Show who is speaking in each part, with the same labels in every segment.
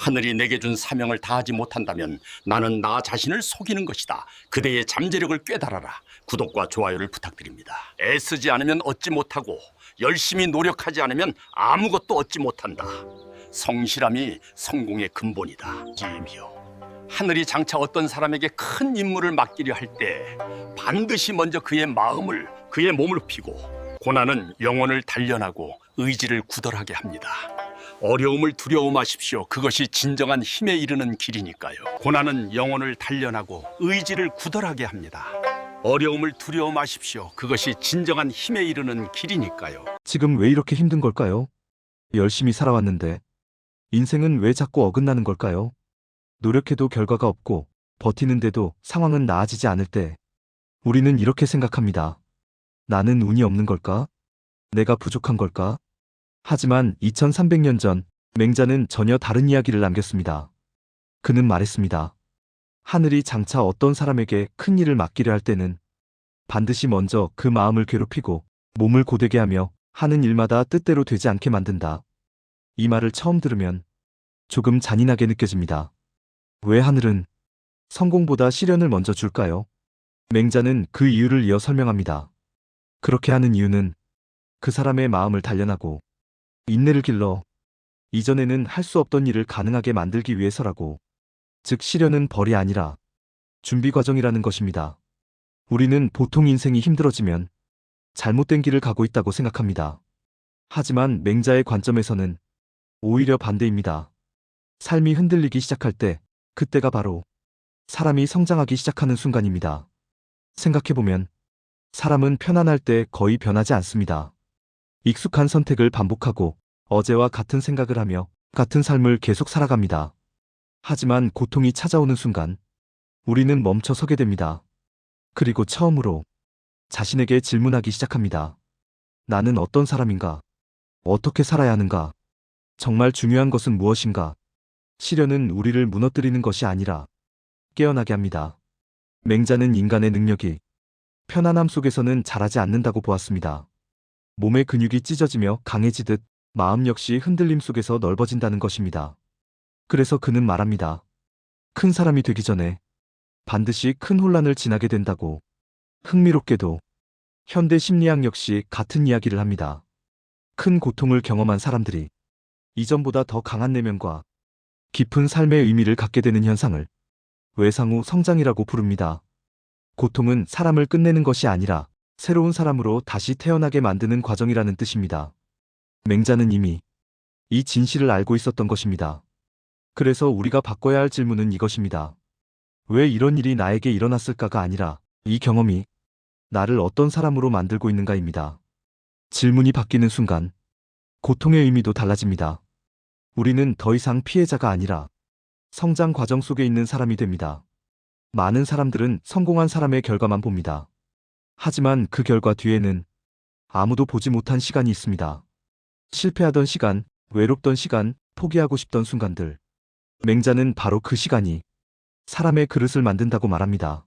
Speaker 1: 하늘이 내게 준 사명을 다하지 못한다면 나는 나 자신을 속이는 것이다. 그대의 잠재력을 깨달아라. 구독과 좋아요를 부탁드립니다. 애쓰지 않으면 얻지 못하고 열심히 노력하지 않으면 아무것도 얻지 못한다. 성실함이 성공의 근본이다. 지혜미여, 하늘이 장차 어떤 사람에게 큰 임무를 맡기려 할 때 반드시 먼저 그의 마음을, 그의 몸을 피고 고난은 영혼을 단련하고 의지를 굳건하게 합니다. 어려움을 두려워 마십시오. 그것이 진정한 힘에 이르는 길이니까요. 고난은 영혼을 단련하고 의지를 굳건하게 합니다. 어려움을 두려워 마십시오. 그것이 진정한 힘에 이르는 길이니까요.
Speaker 2: 지금 왜 이렇게 힘든 걸까요? 열심히 살아왔는데 인생은 왜 자꾸 어긋나는 걸까요? 노력해도 결과가 없고 버티는데도 상황은 나아지지 않을 때 우리는 이렇게 생각합니다. 나는 운이 없는 걸까? 내가 부족한 걸까? 하지만 2300년 전 맹자는 전혀 다른 이야기를 남겼습니다. 그는 말했습니다. 하늘이 장차 어떤 사람에게 큰 일을 맡기려 할 때는 반드시 먼저 그 마음을 괴롭히고 몸을 고되게 하며 하는 일마다 뜻대로 되지 않게 만든다. 이 말을 처음 들으면 조금 잔인하게 느껴집니다. 왜 하늘은 성공보다 시련을 먼저 줄까요? 맹자는 그 이유를 이어 설명합니다. 그렇게 하는 이유는 그 사람의 마음을 단련하고 인내를 길러 이전에는 할 수 없던 일을 가능하게 만들기 위해서라고. 즉 시련은 벌이 아니라 준비 과정이라는 것입니다. 우리는 보통 인생이 힘들어지면 잘못된 길을 가고 있다고 생각합니다. 하지만 맹자의 관점에서는 오히려 반대입니다. 삶이 흔들리기 시작할 때 그때가 바로 사람이 성장하기 시작하는 순간입니다. 생각해보면 사람은 편안할 때 거의 변하지 않습니다. 익숙한 선택을 반복하고 어제와 같은 생각을 하며 같은 삶을 계속 살아갑니다. 하지만 고통이 찾아오는 순간 우리는 멈춰 서게 됩니다. 그리고 처음으로 자신에게 질문하기 시작합니다. 나는 어떤 사람인가? 어떻게 살아야 하는가? 정말 중요한 것은 무엇인가? 시련은 우리를 무너뜨리는 것이 아니라 깨어나게 합니다. 맹자는 인간의 능력이 편안함 속에서는 자라지 않는다고 보았습니다. 몸의 근육이 찢어지며 강해지듯 마음 역시 흔들림 속에서 넓어진다는 것입니다. 그래서 그는 말합니다. 큰 사람이 되기 전에 반드시 큰 혼란을 지나게 된다고. 흥미롭게도 현대 심리학 역시 같은 이야기를 합니다. 큰 고통을 경험한 사람들이 이전보다 더 강한 내면과 깊은 삶의 의미를 갖게 되는 현상을 외상후 성장이라고 부릅니다. 고통은 사람을 끝내는 것이 아니라 새로운 사람으로 다시 태어나게 만드는 과정이라는 뜻입니다. 맹자는 이미 이 진실을 알고 있었던 것입니다. 그래서 우리가 바꿔야 할 질문은 이것입니다. 왜 이런 일이 나에게 일어났을까가 아니라 이 경험이 나를 어떤 사람으로 만들고 있는가입니다. 질문이 바뀌는 순간 고통의 의미도 달라집니다. 우리는 더 이상 피해자가 아니라 성장 과정 속에 있는 사람이 됩니다. 많은 사람들은 성공한 사람의 결과만 봅니다. 하지만 그 결과 뒤에는 아무도 보지 못한 시간이 있습니다. 실패하던 시간, 외롭던 시간, 포기하고 싶던 순간들. 맹자는 바로 그 시간이 사람의 그릇을 만든다고 말합니다.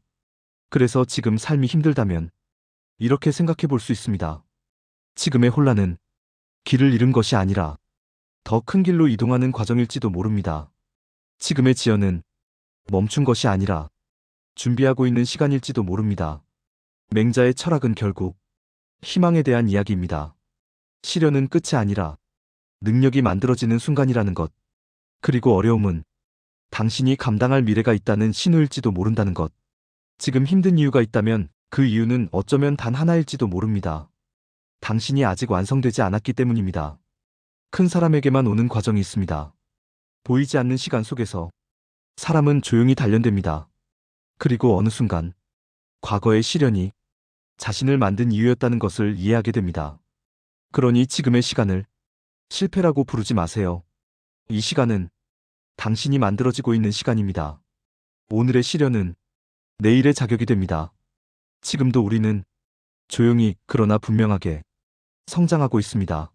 Speaker 2: 그래서 지금 삶이 힘들다면 이렇게 생각해 볼 수 있습니다. 지금의 혼란은 길을 잃은 것이 아니라 더 큰 길로 이동하는 과정일지도 모릅니다. 지금의 지연은 멈춘 것이 아니라 준비하고 있는 시간일지도 모릅니다. 맹자의 철학은 결국 희망에 대한 이야기입니다. 시련은 끝이 아니라 능력이 만들어지는 순간이라는 것. 그리고 어려움은 당신이 감당할 미래가 있다는 신호일지도 모른다는 것. 지금 힘든 이유가 있다면 그 이유는 어쩌면 단 하나일지도 모릅니다. 당신이 아직 완성되지 않았기 때문입니다. 큰 사람에게만 오는 과정이 있습니다. 보이지 않는 시간 속에서 사람은 조용히 단련됩니다. 그리고 어느 순간 과거의 시련이 자신을 만든 이유였다는 것을 이해하게 됩니다. 그러니 지금의 시간을 실패라고 부르지 마세요. 이 시간은 당신이 만들어지고 있는 시간입니다. 오늘의 시련은 내일의 자격이 됩니다. 지금도 우리는 조용히 그러나 분명하게 성장하고 있습니다.